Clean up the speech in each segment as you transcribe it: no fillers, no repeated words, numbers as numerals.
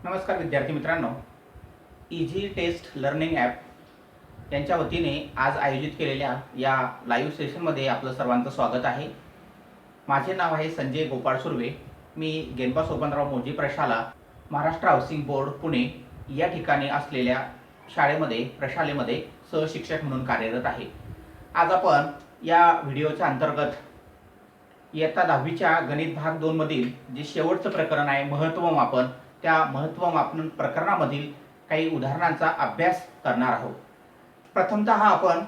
नमस्कार विद्यार्थी मित्रांनो, इझी टेस्ट लर्निंग ॲप यांच्या वतीने आज आयोजित केलेल्या या लाईव्ह सेशनमध्ये आपलं सर्वांचं स्वागत आहे। माझे नाव आहे संजय गोपाळ सुर्वे। मी गेनपा सोपानराव मोजी प्रशाला महाराष्ट्र हाऊसिंग बोर्ड पुणे या ठिकाणी असलेल्या प्रशालेमध्ये सहशिक्षक म्हणून कार्यरत आहे। आज आपण या व्हिडिओच्या अंतर्गत इयत्ता 10वीच्या गणित भाग 2 मधील जे शेवटचं प्रकरण आहे महत्त्व मापन, त्या महत्त्व मापन प्रकरणामधील काही उदाहरणांचा अभ्यास करणार आहोत। प्रथमतः आपण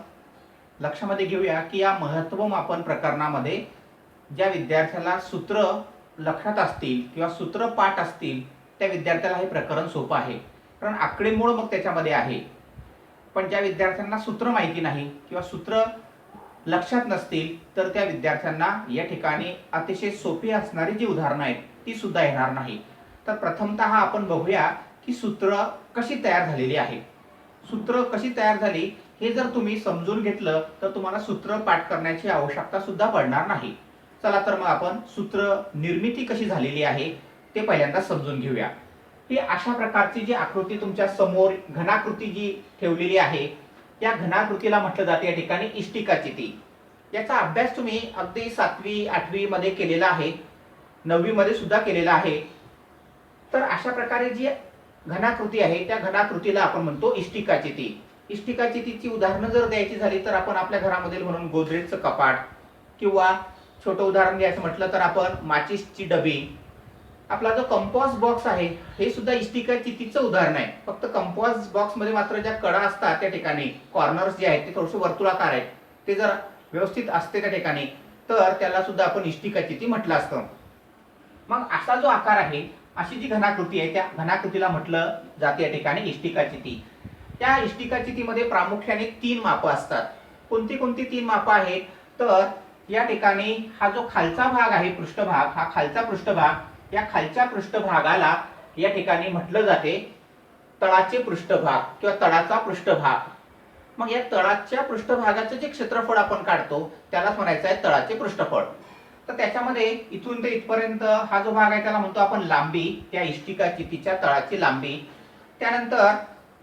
लक्षामध्ये घेऊया की या महत्त्व मापन प्रकरणामध्ये ज्या विद्यार्थ्याला सूत्र लक्षात असतील किंवा सूत्र पाठ असतील त्या विद्यार्थ्याला हे प्रकरण सोपं आहे, कारण आकडेमोड मग त्याच्यामध्ये आहे। पण ज्या विद्यार्थ्यांना सूत्र माहिती नाही किंवा सूत्र लक्षात नसतील तर त्या विद्यार्थ्यांना या ठिकाणी अतिशय सोपी असणारी जी उदाहरणं आहेत ती सुद्धा येणार नाही। तर प्रथमतः आपण बघूया की सूत्र कशी तयार झालेली आहे। सूत्र कशी तयार झाली हे जर तुम्ही समजून घेतलं तर तुम्हाला सूत्र पाठ करण्याची आवश्यकता सुद्धा पडणार नाही। चला तर मग आपण सूत्र निर्मिती कशी झालेली आहे ते पहिल्यांदा समजून घेऊया। ही अशा प्रकारची जी आकृती तुमच्या समोर घनाकृती जी ठेवलेली आहे या घनाकृतीला म्हटलं जाते या ठिकाणी इष्टिकाचिती। याचा अभ्यास तुम्ही अगदी 7वी 8वी मध्ये केलेला आहे, 9वी मध्ये सुद्धा केलेला आहे। तर अशा प्रकारे जी घनाकृती आहे त्या घनाकृतीला आपण म्हणतो इष्टिकाचिती। इष्टिकाचितीची उदाहरणं जर द्यायची झाली तर आपण आपल्या घरामधील म्हणून गोदरेजचं कपाट, किंवा छोटं उदाहरण द्यायचं म्हटलं तर आपण माचीसची डबी, आपला जो कंपॉस बॉक्स आहे हे सुद्धा इष्टिकाचितीचं उदाहरण आहे। फक्त कंपॉस बॉक्स मध्ये मात्र ज्या कडा असतात त्या ठिकाणी कॉर्नर्स जे आहेत ते थोडेसे वर्तुळाकार आहेत, ते जर व्यवस्थित असते त्या ठिकाणी तर त्याला सुद्धा आपण इष्टिकाचिती म्हटलं असतं। मग असा जो आकार आहे, अशी जी घनाकृती आहे त्या घनाकृतीला म्हटलं जाते या ठिकाणी इष्टिकाचिती। त्या इष्टिकाचितीमध्ये प्रामुख्याने 3 मापं असतात। कोणती कोणती 3 मापं आहेत तर या ठिकाणी हा जो खालचा भाग आहे पृष्ठभाग, हा खालचा पृष्ठभाग, या खालच्या पृष्ठभागाला या ठिकाणी म्हटलं जाते तळाचे पृष्ठभाग किंवा तळाचा पृष्ठभाग। मग या तळाच्या पृष्ठभागाचं जे क्षेत्रफळ आपण काढतो त्यालाच म्हणायचं आहे तळाचे पृष्ठफळ। तर त्याच्यामध्ये इथून ते इथपर्यंत हा जो भाग आहे त्याला म्हणतो आपण लांबी, त्या इष्टिकाचितीच्या तळाची लांबी। त्यानंतर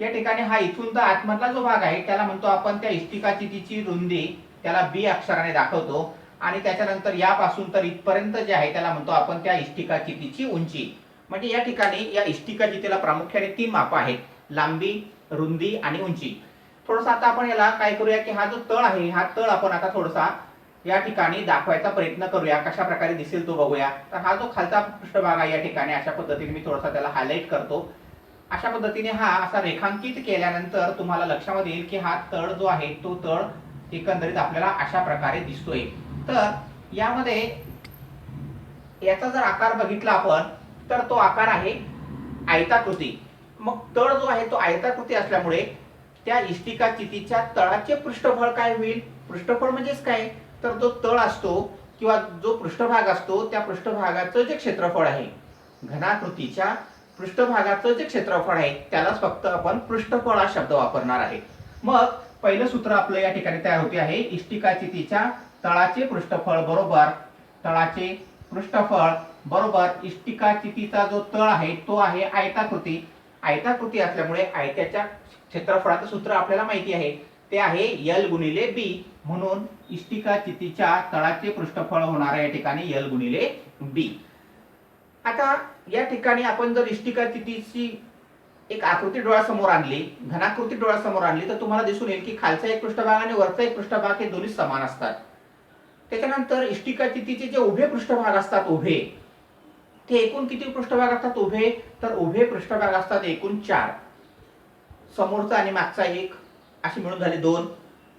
या ठिकाणी हा इथून तर आतमधला जो भाग आहे त्याला म्हणतो आपण त्या इष्टिकाचितीची रुंदी, त्याला बी अक्षराने दाखवतो। आणि त्याच्यानंतर यापासून तर इथपर्यंत जे आहे त्याला म्हणतो आपण त्या इष्टिकाचितीची उंची। म्हणजे या ठिकाणी या इष्टिकाचितीला प्रामुख्याने 3 मापं आहेत, लांबी, रुंदी आणि उंची। थोडंसं आता आपण याला काय करूया की हा जो तळ आहे हा तळ आपण आता थोडासा या ठिकाणी दाखवायचा प्रयत्न करूया, कशा प्रकारे दिसेल तो बघूया। तर हा जो खालचा पृष्ठभाग आहे या ठिकाणी अशा पद्धतीने मी थोडासा त्याला हायलाइट करतो। अशा पद्धतीने हा असा रेखांकित केल्यानंतर तुम्हाला लक्षामध्ये येईल की हा तळ जो आहे तो तळ एकंदरीत आपल्याला अशा प्रकारे दिसतोय। तर यामध्ये याचा जर आकार बघितला आपण तर तो आकार आहे आयताकृती। मग तळ जो आहे तो आयताकृती असल्यामुळे त्या इष्टिकाचितीच्या तळाचे पृष्ठफळ काय होईल? पृष्ठफळ म्हणजेच काय तर जो तळ असतो किंवा जो पृष्ठभाग असतो त्या पृष्ठभागाचं जे क्षेत्रफळ आहे, घनाकृतीच्या पृष्ठभागाचं जे क्षेत्रफळ आहे त्यालाच फक्त आपण पृष्ठफळ हा शब्द वापरणार आहे। मग पहिलं सूत्र आपलं या ठिकाणी तयार होते आहे इष्टिकाचितीच्या तळाचे पृष्ठफळ बरोबर तळाचे पृष्ठफळ बरोबर इष्टिकाचितीचा जो तळ आहे तो आहे आयताकृती। आयताकृती असल्यामुळे आयताच्या क्षेत्रफळाचं सूत्र आपल्याला माहिती आहे, ते आहे L गुणिले B। म्हणून इष्टिकाचितीच्या तळाचे पृष्ठफळ होणार आहे या ठिकाणी L गुणिले B। आता या ठिकाणी आपण जर इष्टिकाचितीची एक आकृती डोळ्यासमोर आणली, घनाकृती डोळ्यासमोर आणली तर तुम्हाला दिसून येईल की खालचा एक पृष्ठभाग आणि वरचा एक पृष्ठभाग हे दोन्ही समान असतात। त्याच्यानंतर इष्टिकाचितीचे जे उभे पृष्ठभाग असतात, उभे, ते एकूण किती पृष्ठभाग असतात उभे तर उभे पृष्ठभाग असतात एकूण 4। समोरचा आणि मागचा एक असे मिळून झाले 2,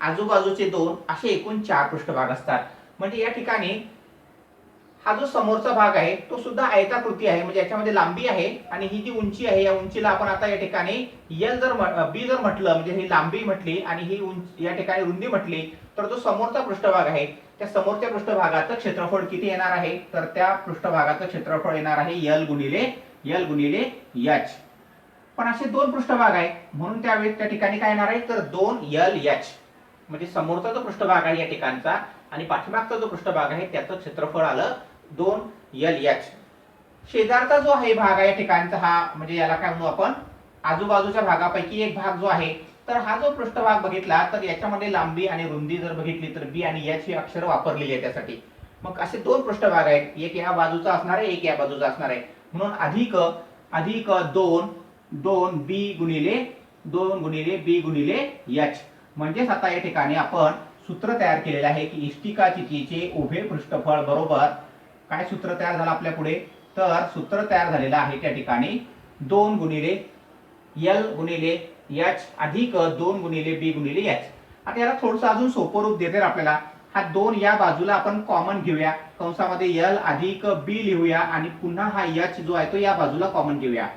आजूबाजूचे 2 असे एकूण 4 पृष्ठभाग असतात। म्हणजे या ठिकाणी हा जो समोरचा भाग आहे तो सुद्धा आयताकृती आहे, म्हणजे याच्यामध्ये लांबी आहे आणि ही जी उंची आहे या उंचीला आपण आता या ठिकाणी L जर B जर म्हटलं म्हणजे ही लांबी म्हटली आणि ही या ठिकाणी रुंदी म्हटली तर जो समोरचा पृष्ठभाग आहे त्या समोरच्या पृष्ठभागाचं क्षेत्रफळ किती येणार आहे तर त्या पृष्ठभागाचं क्षेत्रफळ येणार आहे L गुणिले H। पण असे 2 पृष्ठभाग आहे म्हणून त्यावेळी त्या ठिकाणी काय येणार आहे तर 2LH। म्हणजे समोरचा जो पृष्ठभाग आहे या ठिकाणचा आणि पाठीमागचा जो पृष्ठभाग आहे त्याचं क्षेत्रफळ आलं 2LH। शेजारचा जो आहे भाग आहे या ठिकाणचा हा म्हणजे याला काय म्हणू आपण आजूबाजूच्या भागापैकी एक भाग जो आहे, तर हा जो पृष्ठभाग बघितला तर याच्यामध्ये लांबी आणि रुंदी जर बघितली तर बी आणि एच ही अक्षर वापरलेली आहे त्यासाठी. मग असे दोन पृष्ठभाग आहेत, एक या बाजूचा असणार आहे, एक या बाजूचा असणार आहे. म्हणून अधिक अधिक 2 गुणिले बी गुणिले एच. म्हणजेच आता या ठिकाणी आपण सूत्र तयार केलेले आहे की इष्टिकाचितीचे उभे पृष्ठफळ बरोबर काय सूत्र तयार झालं आपल्या पुढे, तर सूत्र तयार झालेलं आहे त्या ठिकाणी 2 गुणिले एल गुणिले एच अधिक 2 गुणिले बी गुणिले एच. आता याला थोडंसं अजून सोपं रूप देते आपल्याला. हा 2 या बाजूला आपण कॉमन घेऊया, कंसामध्ये एल अधिक बी लिहूया आणि पुन्हा हा एच जो आहे तो या बाजूला कॉमन घेऊया.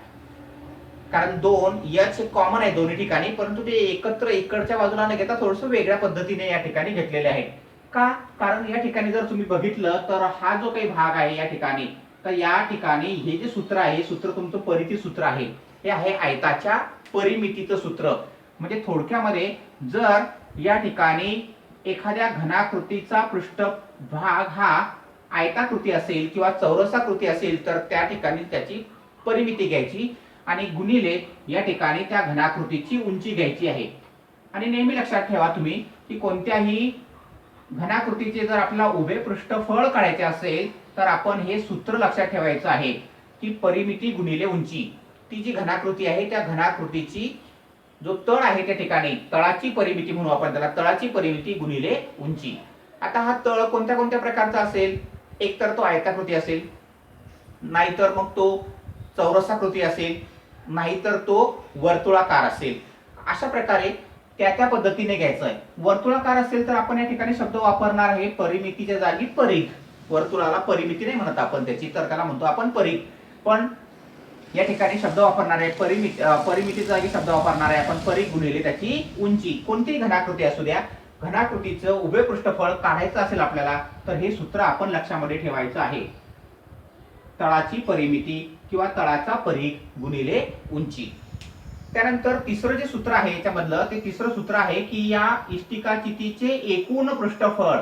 कारण 2 एच कॉमन आहे दोन्ही ठिकाणी, परंतु ते एकत्र इकडच्या बाजूला न घेता थोडंसं वेगळ्या पद्धतीने या ठिकाणी घेतलेले आहे. का? कारण या ठिकाणी जर तुम्ही बघितलं तर हा जो काही भाग आहे या ठिकाणी, तर या ठिकाणी हे जे सूत्र आहे, सूत्र तुमचं परिमिती सूत्र आहे, हे आहे आयताच्या परिमितीचं सूत्र. म्हणजे थोडक्यामध्ये जर या ठिकाणी एखाद्या घनाकृतीचा पृष्ठभाग हा आयताकृती असेल किंवा चौरसाकृती असेल तर त्या ठिकाणी त्याची परिमिती घ्यायची आणि गुणिले या ठिकाणी त्या घनाकृतीची उंची घ्यायची आहे. आणि नेहमी लक्षात ठेवा तुम्ही की कोणत्याही घनाकृतीचे जर आपल्याला उभे पृष्ठफळ काढायचे असेल तर आपण हे सूत्र लक्षात ठेवायचं आहे की परिमिती गुणिले उंची. ती जी घनाकृती आहे त्या घनाकृतीची जो तळ आहे त्या ठिकाणी तळाची परिमिती म्हणू आपण त्याला, तळाची परिमिती गुणिले उंची. आता हा तळ कोणत्या कोणत्या प्रकारचा असेल, एक तर तो आयताकृती असेल, नाहीतर मग तो चौरसाकृती असेल, नाहीतर तो वर्तुळाकार असेल. अशा प्रकारे त्या पद्धतीने घ्यायचं आहे. वर्तुळाकार असेल तर आपण या ठिकाणी शब्द वापरणार आहे परिमितीच्या जागी परिघ. वर्तुळाला परिमिती नाही म्हणत आपण त्याची, तर त्याला म्हणतो आपण परिघ. पण या ठिकाणी शब्द वापरणार आहे परिमितीच्या जागी शब्द वापरणार आहे आपण परिघ गुणिले त्याची उंची. कोणतीही घनाकृती असू द्या, घनाकृतीचं उभे पृष्ठफळ काढायचं असेल आपल्याला तर हे सूत्र आपण लक्षामध्ये ठेवायचं आहे. तळाची परिमिती किंवा तळाचा परिघ गुणिले उंची. त्यानंतर तिसरं जे सूत्र आहे याच्यामधलं ते तिसरं सूत्र आहे की या इष्टिकाचितीचे एकूण पृष्ठफळ,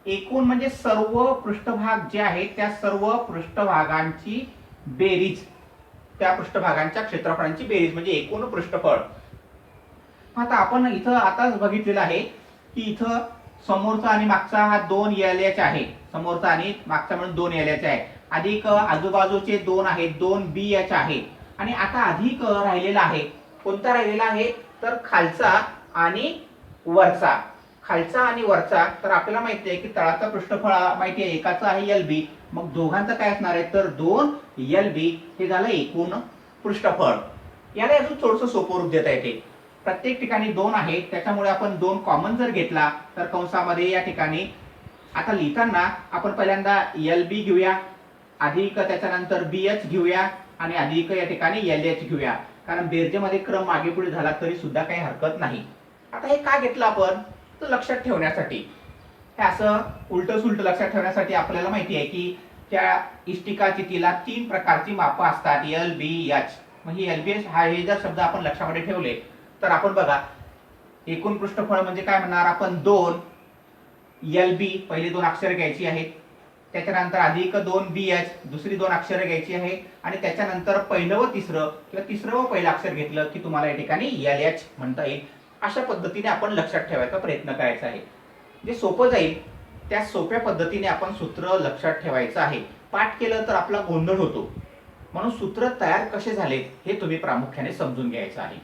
एकूण म्हणजे सर्व पृष्ठभाग जे आहेत त्या सर्व पृष्ठभागांची बेरीज, त्या पृष्ठभागांच्या क्षेत्रफळांची बेरीज म्हणजे एकूण पृष्ठफळ. आता आपण इथं आताच बघितलेलं आहे की इथं समोरचा आणि मागचा हा 2 LH आहे, समोरचा आणि मागचा म्हणून 2 LH आहे, अधिक आजूबाजूचे 2 आहेत 2 BH आहे. आणि आता अधिक राहिलेला आहे, कोणता राहिलेला आहे तर खालचा आणि वरचा. खालचा आणि वरचा, तर आपल्याला माहिती आहे की तळाचा पृष्ठफळ माहिती आहे एकाचा आहे LB, मग दोघांचं काय असणार आहे तर 2 LB हे झालं एकूण पृष्ठफळ. याला अजून थोडंसं सोपं रूप देता येते. प्रत्येक ठिकाणी 2 आहे त्याच्यामुळे आपण 2 कॉमन जर घेतला तर कंसामध्ये या ठिकाणी आता लिहिताना आपण पहिल्यांदा LB घेऊया, अधिक त्याच्यानंतर BH घेऊया आणि अधिक या ठिकाणी LH घेऊया. कारण बेरजेमध्ये क्रम मागे पुढे झाला तरी सुद्धा काही हरकत नाही. आता हे का घेतलं आपण तर लक्षात ठेवण्यासाठी, हे असं उलट सुलट लक्षात ठेवण्यासाठी. आपल्याला माहिती आहे की त्या इष्टिकाचितीला 3 प्रकारची मापं असतात LBH. मग ही LBH हा हे जर शब्द आपण लक्षामध्ये ठेवले तर आपण बघा एकूण पृष्ठफळ म्हणजे काय म्हणणार आपण 2 LB पहिली 2 अक्षरे घ्यायची आहेत, त्याच्यानंतर अधिक 2 BH दुसरी 2 अक्षरे घ्यायची आहे आणि त्याच्यानंतर पहिलं व तिसरं किंवा तिसरं व पहिलं अक्षर घेतलं की तुम्हाला या ठिकाणी LH म्हणता येईल. अशा पद्धतीने आपण लक्षात ठेवायचा प्रयत्न करायचा आहे. जे सोपं जाईल त्या सोप्या पद्धतीने आपण सूत्र लक्षात ठेवायचं आहे. पाठ केलं तर आपला गोंधळ होतो, म्हणून सूत्र तयार कसे झाले हे तुम्ही प्रामुख्याने समजून घ्यायचं आहे.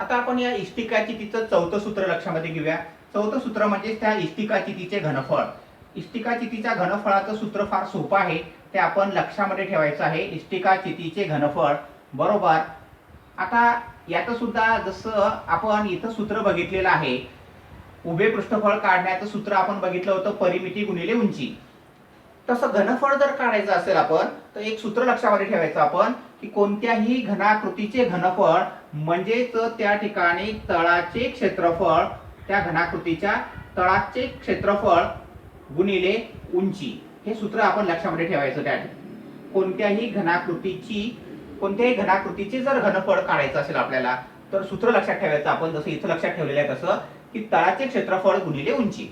आता आपण या इष्टिकाचितीचं चौथं सूत्र लक्षामध्ये घेऊया. चौथं सूत्र म्हणजे त्या इष्टिकाचितीचे घनफळ. इष्टिकाचितीच्या घनफळाचं सूत्र फार सोपं आहे, ते आपण लक्षामध्ये ठेवायचं आहे. इष्टिकाचितीचे घनफळ बरोबर, आता याचं सुद्धा जसं आपण इथं सूत्र बघितलेलं आहे, उभे पृष्ठफळ काढण्याचं सूत्र आपण बघितलं होतं परिमिती गुणिले उंची. तसं घनफळ जर काढायचं असेल आपण तर एक सूत्र लक्षामध्ये ठेवायचं आपण की कोणत्याही घनाकृतीचे घनफळ म्हणजेच त्या ठिकाणी तळाचे क्षेत्रफळ, त्या घनाकृतीच्या तळाचे क्षेत्रफळ गुणिले उंची. हे सूत्र आपण लक्षामध्ये ठेवायचं. त्या कोणत्याही घनाकृतीचे जर घनफळ काढायचं असेल आपल्याला तर सूत्र लक्षात ठेवायचं आपण, जसं इथं लक्षात ठेवलेलं आहे तसं की तळाचे क्षेत्रफळ गुणिले उंची.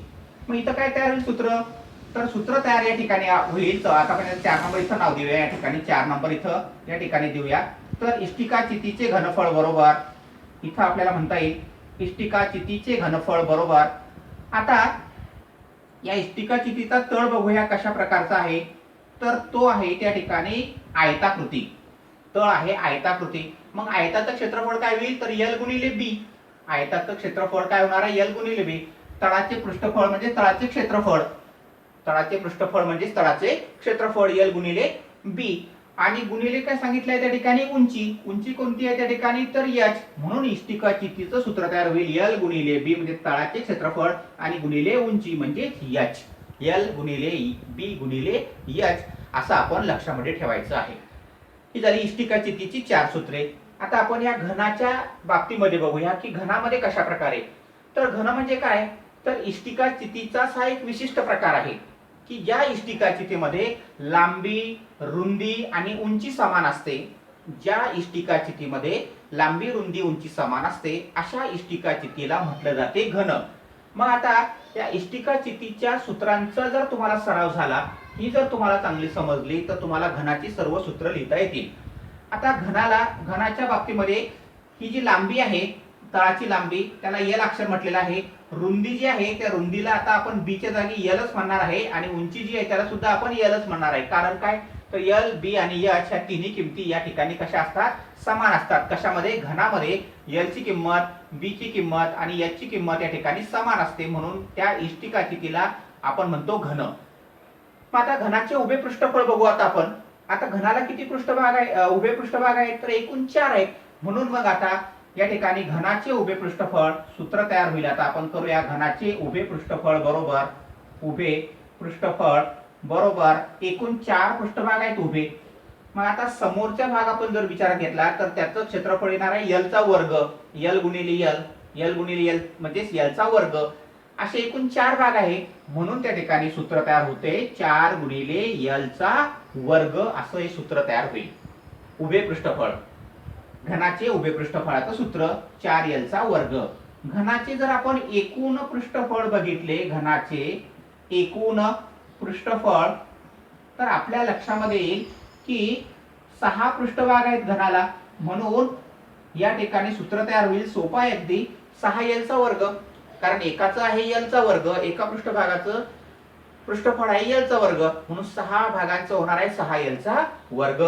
मग इथं काय तयार होईल सूत्र तर सूत्र तयार या ठिकाणी होईल. तर आता आपण 4 नंबर इथं नाव देऊया, या ठिकाणी 4 नंबर इथं या ठिकाणी देऊया. तर इष्टिकाचितीचे घनफळ बरोबर, इथं आपल्याला म्हणता येईल इष्टिकाचितीचे घनफळ बरोबर. आता या इष्टिकाचितीचा तळ बघूया कशा प्रकारचा आहे. तर तो आहे त्या ठिकाणी आयताकृती. तळ आहे आयताकृती. मग आयताचं क्षेत्रफळ काय होईल, तर L गुणिले B. आयताचं क्षेत्रफळ काय होणार आहे, L गुणिले B. तळाचे पृष्ठफळ म्हणजे तळाचे क्षेत्रफळ, तळाचे पृष्ठफळ म्हणजे तळाचे क्षेत्रफळ L गुणिले B. आणि गुणिले काय सांगितलंय त्या ठिकाणी, उंची. उंची कोणती आहे त्या ठिकाणी, तर h. म्हणून इष्टिकाचितीचं सूत्र तयार होईल L गुणिले B म्हणजे तळाचे क्षेत्रफळ आणि गुणिले उंची म्हणजे h. L गुणिले B गुणिले h असं आपण लक्षामध्ये ठेवायचं आहे. ही झाली इष्टिकाचितीची 4 सूत्रे. आता आपण या घनाच्या बाबतीमध्ये बघूया की घनामध्ये कशा प्रकारे. तर घन म्हणजे काय, तर इष्टिकाचितीचा हा एक विशिष्ट प्रकार आहे की ज्या इष्टिकाचितीमध्ये लांबी, रुंदी आणि उंची समान असते. ज्या इष्टिकाचितीमध्ये लांबी, रुंदी, उंची समान असते अशा इष्टिकाचितीला म्हटलं जाते घन. मग आता या इष्टिकाचितीच्या सूत्रांचा जर तुम्हाला सराव झाला, ही जर तुम्हाला चांगली समजली, तर तुम्हाला घनाची सर्व सूत्र लिहिता येतील. आता घनाच्या बाबतीमध्ये ही जी लांबी आहे, तळाची लांबी, त्याला L अक्षर म्हटलेलं आहे. रुंदी जी आहे त्या रुंदीला आता आपण B च्या जागी Lच म्हणणार आहे आणि उंची जी आहे त्याला सुद्धा आपण Lच म्हणणार आहे. कारण काय, तर L, B आणि h ह्या तिन्ही किमती या ठिकाणी कशा असतात, समान असतात. कशामध्ये, घनामध्ये L ची किंमत, B ची किंमत आणि h ची किंमत या ठिकाणी समान असते. म्हणून त्या इष्टिकाचितीला आपण म्हणतो घन. मग आता घनाचे उभे पृष्ठफळ बघू आता आपण. आता घनाला किती पृष्ठभाग आहे, उभे पृष्ठभाग आहेत, तर एकूण 4 आहेत. म्हणून मग आता या ठिकाणी घनाचे उभे पृष्ठफळ सूत्र तयार होईल. आता आपण करूया घनाचे उभे पृष्ठफळ बरोबर, उभे पृष्ठफळ बरोबर एकूण 4 पृष्ठभाग आहेत उभे. मग आता समोरचा भाग आपण जर विचारात घेतला तर त्याचं क्षेत्रफळ येणार आहे L चा वर्ग. L गुणिले L, L गुणिले L म्हणजे L चा वर्ग. असे एकूण 4 भाग आहे. म्हणून त्या ठिकाणी सूत्र तयार होते 4 गुणिले L चा वर्ग असं हे सूत्र तयार होईल. उभे पृष्ठफळ, घनाचे उभे पृष्ठफळाचं सूत्र 4L चा वर्ग. घनाचे जर आपण एकूण पृष्ठफळ बघितले, घनाचे एकूण पृष्ठफळ, तर आपल्या लक्षामध्ये येईल की 6 पृष्ठभाग आहेत घनाला. म्हणून या ठिकाणी सूत्र तयार होईल, सोपं आहे अगदी, 6L चा वर्ग. कारण एकाचं आहे L चा वर्ग, एका पृष्ठभागाचं पृष्ठफळ आहे L चा वर्ग, म्हणून 6 भागांचं होणार आहे 6L चा वर्ग.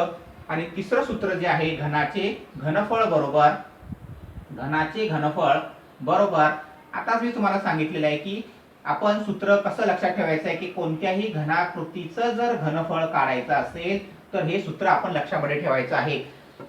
आणि तिसरं सूत्र जे आहे घनाचे घनफळ बरोबर, घनाचे घनफळ बरोबर, आताच मी तुम्हाला सांगितलेलं आहे की आपण सूत्र कसं लक्षात ठेवायचं आहे की कोणत्याही घनाकृतीचं जर घनफळ काढायचं असेल तर हे सूत्र आपण लक्षामध्ये ठेवायचं आहे.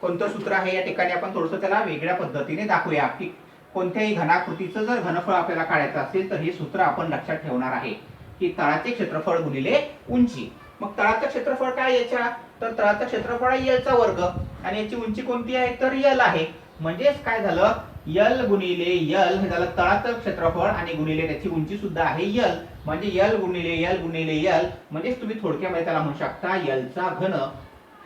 कोणतं सूत्र आहे या ठिकाणी आपण थोडंसं त्याला वेगळ्या पद्धतीने दाखवूया की कोणत्याही घनाकृतीचं जर घनफळ आपल्याला काढायचं असेल तर हे सूत्र आपण लक्षात ठेवणार आहे की तळाचे क्षेत्रफळ गुणिले उंची. मग तळाचं क्षेत्रफळ काय याच्या, तर तळाचं क्षेत्रफळ आहे L चा वर्ग आणि याची उंची कोणती आहे, तर L आहे. म्हणजेच काय झालं, L गुणिले L हे झालं तळाचं क्षेत्रफळ आणि गुणिले त्याची उंची सुद्धा आहे L. म्हणजे L गुणिले L गुणिले L म्हणजे तुम्ही थोडक्यामध्ये त्याला म्हणू शकता L चा घन.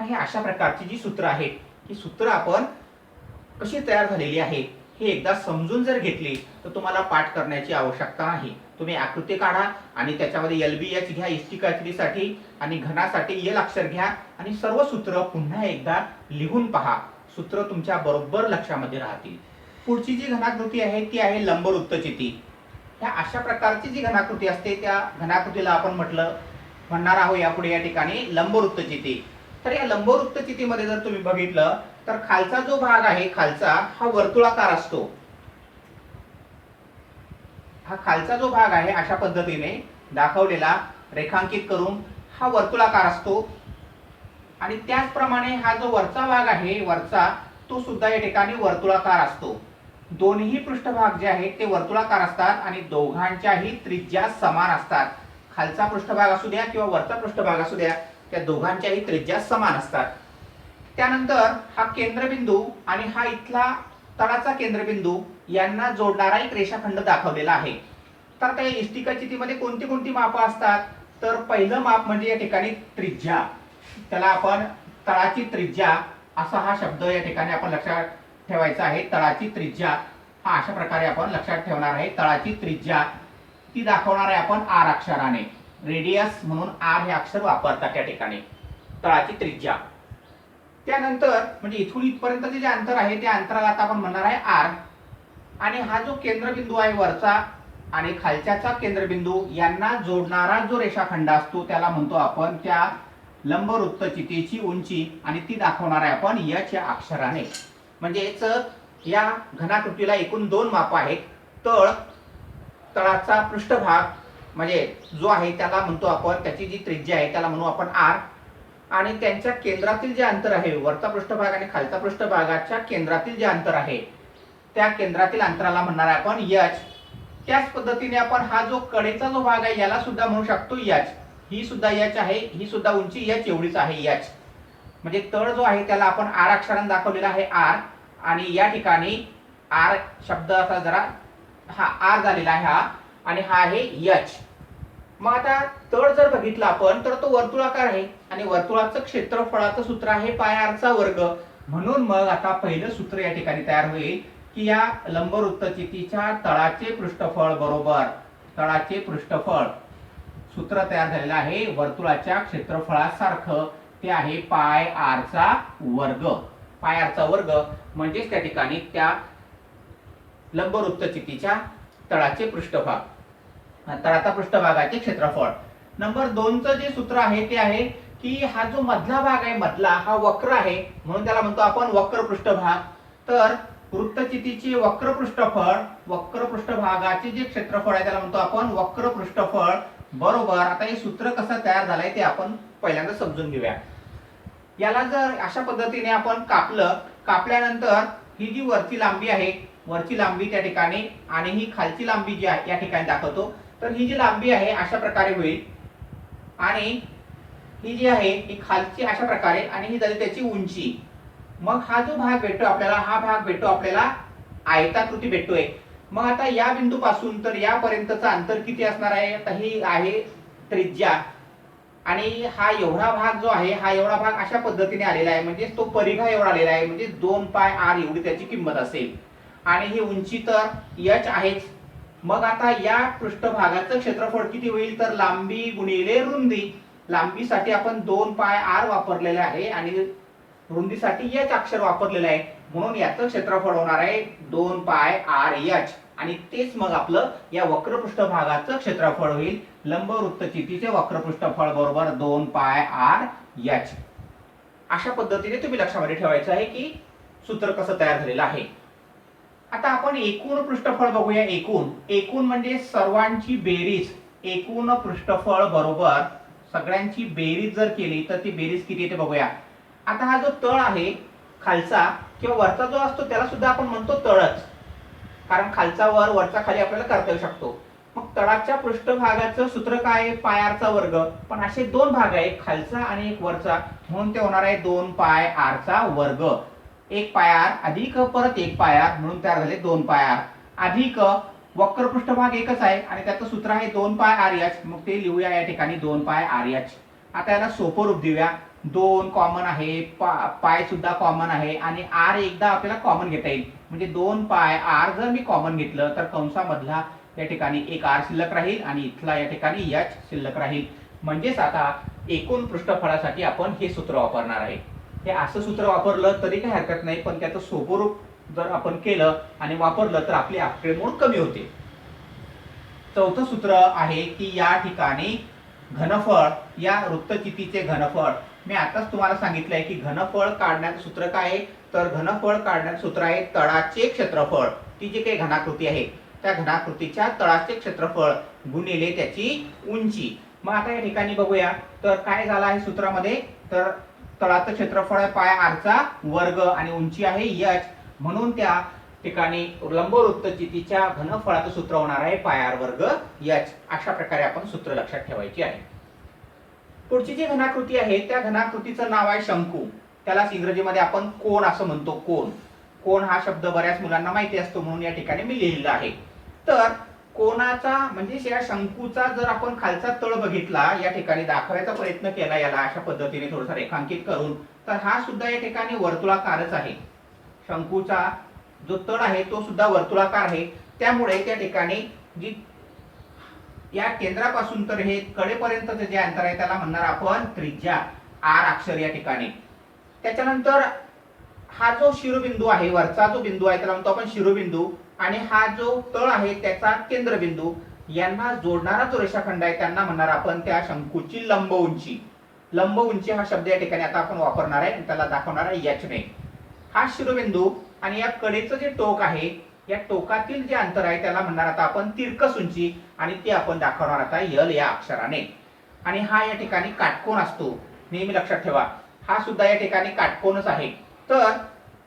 हे अशा प्रकारची जी सूत्र आहेत, ही सूत्र आपण कशी तयार झालेली आहे हे एकदा समजून जर घेतली तर तुम्हाला पाठ करण्याची आवश्यकता नाही. तुम्ही आकृती काढा आणि त्याच्यामध्ये LBH घ्या इष्टिकाचितीसाठी आणि घनासाठी L अक्षर घ्या आणि सर्व सूत्र पुन्हा एकदा लिहून पहा. सूत्र तुमच्या बरोबर लक्षामध्ये राहतील. पुढची जी घनाकृती आहे ती आहे लंबवृत्तचिती. ह्या अशा प्रकारची जी घनाकृती असते त्या घनाकृतीला आपण म्हणणार आहोत यापुढे या ठिकाणी लंबवृत्तचिती. तर या लंबवृत्तचितीमध्ये जर तुम्ही बघितलं तर खालचा जो भाग आहे, खालचा हा वर्तुळाकार असतो. हा खालचा जो भाग आहे अशा पद्धतीने दाखवलेला रेखांकित करून हा वर्तुळाकार असतो आणि त्याचप्रमाणे हा जो वरचा भाग आहे, वरचा, तो सुद्धा या ठिकाणी वर्तुळाकार असतो. दोन्ही पृष्ठभाग जे आहेत ते वर्तुळाकार असतात आणि दोघांच्याही त्रिज्या समान असतात. खालचा पृष्ठभाग असू द्या किंवा वरचा पृष्ठभाग असू द्या, त्या दोघांच्याही त्रिज्या समान असतात. त्यानंतर हा केंद्रबिंदू आणि हा इथला तळाचा केंद्रबिंदू यांना जोडणारा एक रेषाखंड दाखवलेला आहे. तर त्या इष्टिकाचितीमध्ये कोणती कोणती माप असतात, तर पहिलं माप म्हणजे या ठिकाणी त्रिज्या. त्याला आपण तळाची त्रिज्या असा हा शब्द या ठिकाणी आपण लक्षात ठेवायचा आहे. तळाची त्रिज्या हा अशा प्रकारे आपण लक्षात ठेवणार आहे. तळाची त्रिज्या ती दाखवणार आहे आपण R अक्षराने. रेडियस म्हणून आर हे अक्षर वापरतात त्या ठिकाणी, तळाची त्रिज्या. त्यानंतर म्हणजे इथून इथपर्यंतचे जे अंतर आहे त्या अंतराला आता आपण म्हणणार आहे आर. आणि हा जो केंद्रबिंदू आहे वरचा आणि खालच्याचा केंद्रबिंदू यांना जोडणारा जो रेषाखंड असतो त्याला म्हणतो आपण त्या लंबवृत्तचितीची उंची, आणि ती दाखवणार आहे आपण एच या अक्षराने. म्हणजेच या घनाकृतीला एकूण दोन माप आहेत. तळाचा पृष्ठभाग म्हणजे जो आहे त्याला म्हणतो आपण, त्याची जी त्रिज्या आहे त्याला म्हणू आपण आर, आणि त्यांच्या केंद्रातील जे अंतर आहे, वरचा पृष्ठभाग आणि खालचा पृष्ठभागाच्या केंद्रातील जे अंतर आहे त्या केंद्रातील अंतराला म्हणणार आहे आपण एच. त्याच पद्धतीने आपण हा जो कडेचा जो भाग आहे याला सुद्धा म्हणू शकतो एच. ही सुद्धा एच आहे, ही सुद्धा उंची एच एवढीच आहे एच. म्हणजे तळ जो आहे त्याला आपण आर अक्षराने दाखवलेला आहे आर, आणि या ठिकाणी आर शब्द असा जरा हा आर झालेला आहे हा, आणि हा आहे एच. मग आता तळ जर बघितला आपण तर तो वर्तुळाकार आहे, आणि वर्तुळाचं क्षेत्रफळाचं सूत्र आहे पाय आर चा वर्ग. म्हणून मग आता पहिलं सूत्र या ठिकाणी तयार होईल की या लंबवृत्तचितीच्या तळाचे पृष्ठफळ बरोबर तळाचे पृष्ठफळ सूत्र तयार झालेलं आहे वर्तुळाच्या क्षेत्रफळासारखं, ते आहे पाय आर चा वर्ग. पाय आर चा वर्ग म्हणजेच त्या ठिकाणी त्या लंबवृत्तचितीच्या तळाचे पृष्ठभाग, तळाचा पृष्ठभागाचे क्षेत्रफळ. नंबर 2 चं जे सूत्र आहे ते आहे की हा जो मधला भाग आहे, मधला हा वक्र आहे म्हणून त्याला म्हणतो आपण वक्र पृष्ठभाग. तर वृत्तचितीचे वक्र पृष्ठभागाचे जे क्षेत्रफळ आहे त्याला म्हणतो आपण वक्र पृष्ठफळ बरोबर. आता हे सूत्र कसं तयार झालंय ते आपण पहिल्यांदा समजून घेऊया. याला जर अशा पद्धतीने आपण कापल्यानंतर ही जी वरची लांबी आहे, वरची लांबी त्या ठिकाणी आणि ही खालची लांबी जी आहे या ठिकाणी दाखवतो. तर ही जी लांबी आहे अशा प्रकारे होईल, आणि ही जी आहे ही खालची अशा प्रकारे, आणि ही झाली त्याची उंची. मग हा जो भाग भेटतो आपल्याला, हा भाग भेटतो आपल्याला आयताकृती भेटतोय. मग आता या बिंदूपासून तर यापर्यंतचं अंतर किती असणार आहे, तर ही आहे त्रिज्या, आणि हा एवढा भाग जो आहे हा एवढा भाग अशा पद्धतीने आलेला आहे, म्हणजे तो परिघा एवढा आलेला आहे, म्हणजे 2 पाय आर एवढी त्याची किंमत असेल. आणि ही उंची तर एच आहेच. मग आता या पृष्ठभागाचं क्षेत्रफळ किती होईल, तर लांबी गुणिले रुंदी. लांबीसाठी आपण 2 पाय आर वापरलेले आहे आणि रुंदीसाठी एच अक्षर वापरलेलं आहे, म्हणून याचं क्षेत्रफळ होणार आहे 2 पाय आर एच. आणि तेच मग आपलं या वक्र पृष्ठभागाचं क्षेत्रफळ होईल. लंबवृत्तचितीचे वक्र पृष्ठफळ बरोबर 2 पाय आर एच. अशा पद्धतीने तुम्ही लक्षामध्ये ठेवायचं आहे की सूत्र कसं तयार झालेलं आहे. आता आपण एकूण पृष्ठफळ बघूया. एकूण म्हणजे सर्वांची बेरीज. एकूण पृष्ठफळ बरोबर सगळ्यांची बेरीज जर केली तर ती बेरीज किती येते बघूया. आता हा जो तळ आहे खालचा किंवा वरचा जो असतो त्याला सुद्धा आपण म्हणतो तळच, कारण खालचा वर वरचा खाली आपल्याला करता येऊ शकतो. मग तळाच्या पृष्ठभागाचं सूत्र काय आहे, पाय आर चा वर्ग. पण असे दोन भाग आहेत, खालचा आणि एक वरचा, म्हणून ते होणार आहे 2 पाय आर चा वर्ग. 1 पाय आर अधिक परत 1 पाय आर म्हणून तयार झाले 2 पाय आर, अधिक वक्र पृष्ठभाग एकच आहे आणि त्याचं सूत्र आहे 2 पाय आर एच. मग ते लिहूया या ठिकाणी 2 पाय आर एच. आता याला सोपं रूप देऊया. 2 कॉमन आहे, पाय सुद्धा कॉमन आहे, आणि आर एकदा आपल्याला कॉमन घेता येईल. म्हणजे 2 पाय आर जर मी कॉमन घेतलं तर कंसामधला या ठिकाणी 1 आर शिल्लक राहील आणि इथला या ठिकाणी एच शिल्लक राहील. म्हणजेच आता एकूण पृष्ठफळासाठी आपण हे सूत्र वापरणार आहे. हे असं सूत्र वापरलं तरी काही हरकत नाही, पण त्याचं सोपं रूप जर आपण केलं आणि वापरलं तर आपली आकडेमोड कमी होते. चौथं सूत्र आहे की या ठिकाणी घनफळ, या वृत्तचितीचे घनफळ. मी आताच तुम्हाला सांगितलंय की घनफळ काढण्याचं सूत्र काय आहे, तर घनफळ काढण्याचं सूत्र आहे तळाचे क्षेत्रफळ. ती जी काही घनाकृती आहे त्या घनाकृतीच्या तळाचे क्षेत्रफळ गुणिले त्याची उंची. मग आता या ठिकाणी बघूया तर काय झालं आहे सूत्रामध्ये, तर तळाचं क्षेत्रफळ आहे पाय आर चा वर्ग आणि उंची आहे एच, म्हणून त्या ठिकाणी लंबवृत्तचितीच्या घनफळाचं सूत्र होणार आहे पाय आर वर्ग एच. अशा प्रकारे आपण सूत्र लक्षात ठेवायची आहे. पुढची जी घनाकृती आहे त्या घनाकृतीचं नाव आहे शंकू. त्याला इंग्रजीमध्ये आपण कोन असं म्हणतो. कोन हा शब्द बऱ्याच मुलांना माहिती असतो, म्हणून या ठिकाणी मी लिहिलेला आहे. तर कोनाचा म्हणजे या शंकूचा जर आपण खालचा तळ बघितला, या ठिकाणी दाखवायचा प्रयत्न केला याला अशा पद्धतीने थोडंसं रेखांकित करून, तर हा सुद्धा या ठिकाणी वर्तुळाकारच आहे. शंकूचा जो तळ आहे तो सुद्धा वर्तुळाकार आहे. त्यामुळे त्या ठिकाणी जी या केंद्रापासून तर हे कडेपर्यंतचे जे अंतर आहे त्याला म्हणणार आपण त्रिज्या, आर अक्षर या ठिकाणी. त्याच्यानंतर हा जो शिरोबिंदू आहे, वरचा जो बिंदू आहे त्याला म्हणतो आपण शिरोबिंदू, आणि हा जो तळ आहे त्याचा केंद्रबिंदू, यांना जोडणारा जो रेषाखंड आहे त्यांना म्हणणार आपण त्या शंकूची लंब उंची. लंब उंची हा शब्द या ठिकाणी आता आपण वापरणार आहे, त्याला दाखवणार आहे एच ने. हा शिरोबिंदू आणि या कडेचं जे टोक आहे, या टोकातील जे अंतर आहे त्याला म्हणणार आता आपण तिरकस उंची, आणि ते आपण दाखवणार आता यल या अक्षराने. आणि हा या ठिकाणी काटकोन असतो, नेहमी लक्षात ठेवा, हा सुद्धा या ठिकाणी काटकोनच आहे. तर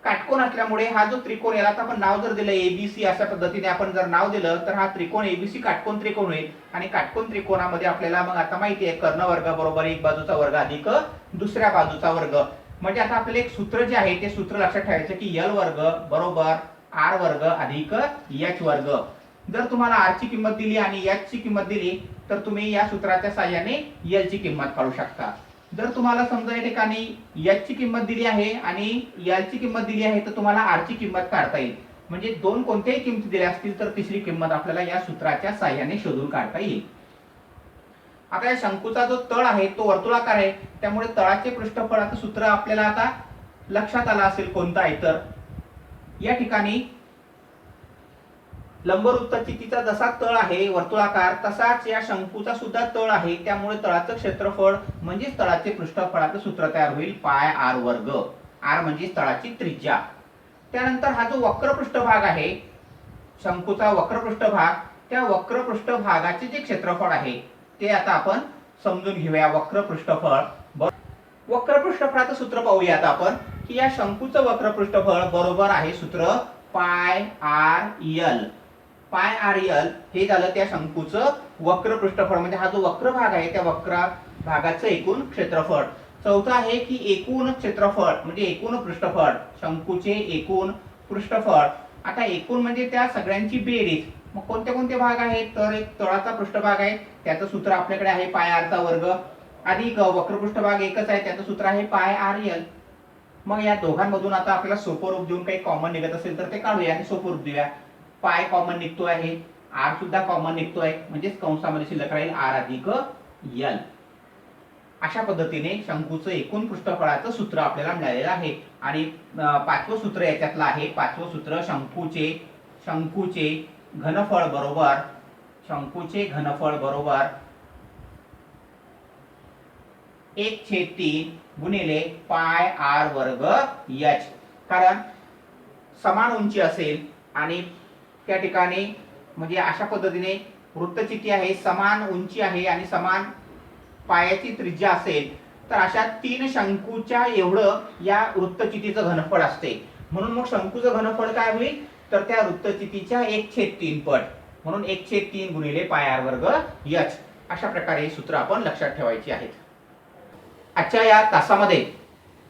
काटकोन असल्यामुळे हा जो त्रिकोण, याला आता आपण नाव जर दिलं एबीसी अशा पद्धतीने आपण जर नाव दिलं तर हा त्रिकोण एबीसी काटकोन त्रिकोण होईल. आणि काटकोन त्रिकोणामध्ये आपल्याला मग आता माहिती आहे कर्ण वर्ग बरोबर एक बाजूचा वर्ग अधिक दुसऱ्या बाजूचा वर्ग. म्हणजे आता आपल्याला एक सूत्र जे आहे ते सूत्र लक्षात ठेवायचं की यल वर्ग बरोबर आर वर्ग अधिक एच वर्ग. जर तुम्हाला आर ची किंमत दिली आणि एच ची किंमत दिली तर तुम्ही या सूत्राच्या साहाय्याने यल ची किंमत काढू शकता. जर तुम्हाला समजा या ठिकाणी एच ची किंमत दिली आहे आणि एल ची किंमत दिली आहे तर तुम्हाला आर ची किंमत काढता येईल. म्हणजे दोन कोणत्याही किमती दिल्या असतील तर तिसरी किंमत आपल्याला या सूत्राच्या साहाय्याने शोधून काढता येईल. आता या शंकूचा जो तळ आहे तो वर्तुळाकार आहे, त्यामुळे तळाचे पृष्ठफळाचं सूत्र आपल्याला आता लक्षात आलं असेल कोणतं आहे. तर या ठिकाणी लंबवृत्तचितीचा जसा तळ आहे वर्तुळाकार, तसाच या शंकूचा सुद्धा तळ आहे. त्यामुळे तळाचं क्षेत्रफळ म्हणजे तळाचे पृष्ठफळाचं सूत्र तयार होईल पाय आर वर्ग. आर म्हणजे तळाची त्रिज्या. त्यानंतर हा जो वक्र पृष्ठभाग आहे, शंकूचा वक्र पृष्ठभाग, त्या वक्र पृष्ठभागाचे जे क्षेत्रफळ आहे ते आता आपण समजून घेऊया. वक्र पृष्ठफळ, वक्र पृष्ठफळाचं सूत्र पाहूया आता आपण की या शंकूचं वक्र पृष्ठफळ बरोबर आहे सूत्र pi R L. Pi R L हे झालं त्या शंकूचं वक्र पृष्ठफळ, म्हणजे हा जो वक्र भाग आहे त्या वक्र भागाचं एकूण क्षेत्रफळ. चौथा आहे की एकूण क्षेत्रफळ म्हणजे एकूण पृष्ठफळ, शंकूचे एकूण पृष्ठफळ. आता एकूण म्हणजे त्या सगळ्यांची बेरीज. मग कोणते कोणते भाग आहेत, तर एक तळाचा पृष्ठभाग आहे त्याचं सूत्र आपल्याकडे आहे पाय आर चा वर्ग, अधिक वक्र पृष्ठभाग एकच आहे त्याचं सूत्र आहे पाय आर यल. मग या दोघांमधून आता आपल्याला सोपं रूप देऊन काही कॉमन निघत असेल तर ते काढूया आणि सोपं रूप देऊया. पाय कॉमन निघतो आहे, आर सुद्धा कॉमन निघतो आहे, म्हणजे कंसामध्ये शिल्लक राहील आर अधिक यल. अशा पद्धतीने शंकूचं एकूण पृष्ठफळाचं सूत्र आपल्याला मिळालेलं आहे. आणि पाचवं सूत्र याच्यातलं आहे, पाचवं सूत्र शंकूचे घनफळ बरोबर, शंकूचे घनफळ बरोबर 1/3 गुणिले पाय आर वर्ग एच. कारण समान उंची असेल आणि त्या ठिकाणी म्हणजे अशा पद्धतीने वृत्तचिती आहे, समान उंची आहे आणि समान पायाची त्रिज्या असेल तर अशा तीन शंकूच्या एवढं या वृत्तचितीचं घनफळ असते. म्हणून मग शंकूचं घनफळ काय होईल तर त्या वृत्तचितीच्या 1/3 पट, म्हणून 1/3 गुणिले पाय आर वर्ग एच. अशा प्रकारे हे सूत्र आपण लक्षात ठेवायची आहेत. आजच्या या तासामध्ये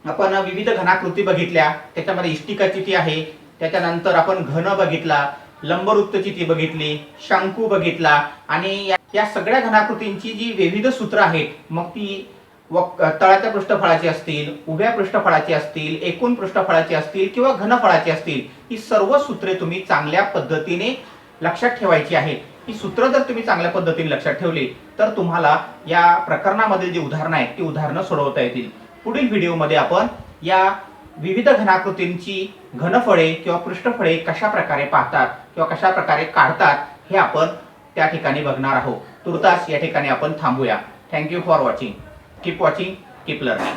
आपण विविध घनाकृती बघितल्या, त्याच्यामध्ये इष्टिकाचिती आहे, त्याच्यानंतर आपण घन बघितला, लंबवृत्तचिती बघितली, शंकू बघितला, आणि या सगळ्या घनाकृतींची जी विविध सूत्र आहेत, मग ती तळाच्या पृष्ठफळाची असतील, उभ्या पृष्ठफळाची असतील, एकूण पृष्ठफळाची असतील किंवा घनफळाची असतील, ही सर्व सूत्रे तुम्ही चांगल्या पद्धतीने लक्षात ठेवायची आहेत. ही सूत्र जर तुम्ही चांगल्या पद्धतीने लक्षात ठेवली तर तुम्हाला या प्रकरणामधील जी उदाहरणं आहेत ती उदाहरणं सोडवता येतील. पुढील व्हिडिओमध्ये आपण या विविध घनाकृतींची घनफळे किंवा पृष्ठफळे कशा प्रकारे पाहतात किंवा कशा प्रकारे काढतात हे आपण त्या ठिकाणी बघणार आहोत. तुर्तास या ठिकाणी आपण थांबूया. Thank you for watching. Keep watching, keep learning.